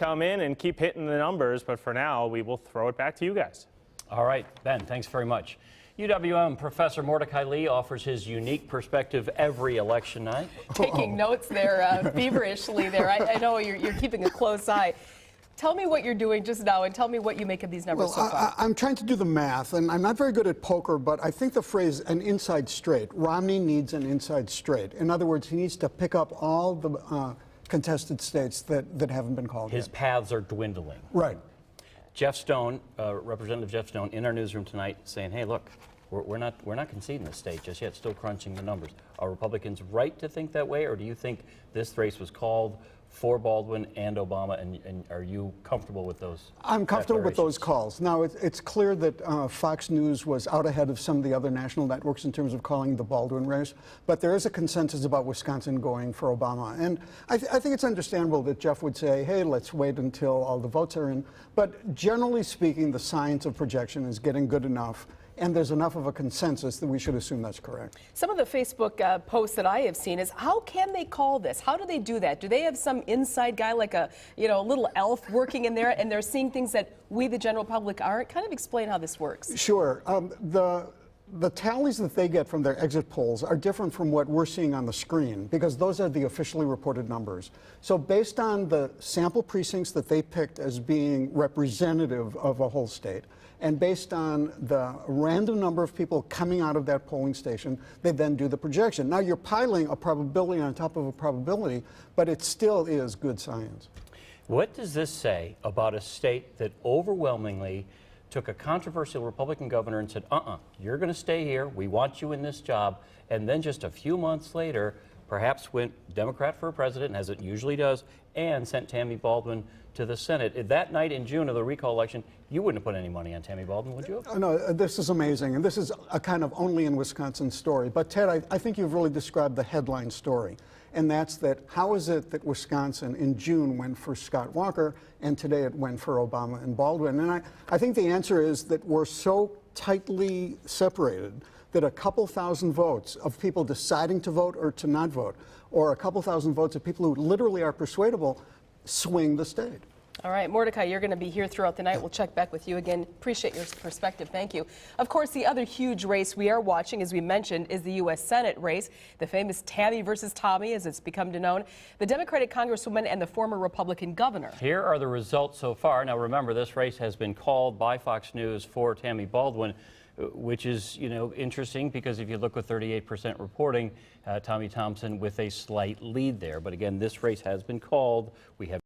come in and keep hitting the numbers, but for now, we will throw it back to you guys. All right, Ben, thanks very much. UWM Professor Mordecai Lee offers his unique perspective every election night. Taking notes there feverishly there. I know you're keeping a close eye. Tell me what you're doing just now and tell me what you make of these numbers so far. I'm trying to do the math, and I'm not very good at poker, but I think the phrase an inside straight, Romney needs an inside straight. In other words, he needs to pick up all the contested states that haven't been called His yet. paths are dwindling. Right. Jeff Stone, Representative Jeff Stone, in our newsroom tonight saying, hey, look, we're not conceding the state just yet, still crunching the numbers. Are Republicans right to think that way, or do you think this race was called for Baldwin and Obama, and are you comfortable with those? I'm comfortable with those calls. Now, it's clear that Fox News was out ahead of some of the other national networks in terms of calling the Baldwin race, but there is a consensus about Wisconsin going for Obama. And I think it's understandable that Jeff would say, hey, let's wait until all the votes are in. But generally speaking, the science of projection is getting good enough, and there's enough of a consensus that we should assume that's correct. Some of the Facebook posts that I have seen is, how can they call this? How do they do that? Do they have some inside guy like a little elf working in there, and they're seeing things that we, the general public, aren't? Kind of explain how this works. Sure. The tallies that they get from their exit polls are different from what we're seeing on the screen, because those are the officially reported numbers. So based on the sample precincts that they picked as being representative of a whole state, and based on the random number of people coming out of that polling station, they then do the projection. Now you're piling a probability on top of a probability, but it still is good science. What does this say about a state that overwhelmingly took a controversial Republican governor and said, you're going to stay here, we want you in this job, and then just a few months later, perhaps went Democrat for president, as it usually does, and sent Tammy Baldwin to the Senate. That night in June of the recall election, you wouldn't have put any money on Tammy Baldwin, would you? No, this is amazing, and this is a kind of only in Wisconsin story. But Ted, I think you've really described the headline story, and that's that how is it that Wisconsin in June went for Scott Walker, and today it went for Obama and Baldwin? And I think the answer is that we're so tightly separated that a couple thousand votes of people deciding to vote or to not vote, or a couple thousand votes of people who literally are persuadable, swing the state. All right, Mordecai, you're going to be here throughout the night. We'll check back with you again. Appreciate your perspective. Thank you. Of course, the other huge race we are watching, as we mentioned, is the U.S. Senate race, the famous Tammy versus Tommy, as it's become known, the Democratic Congresswoman and the former Republican governor. Here are the results so far. Now, remember, this race has been called by Fox News for Tammy Baldwin, which is, interesting, because if you look with 38% reporting, Tommy Thompson with a slight lead there. But again, this race has been called. We have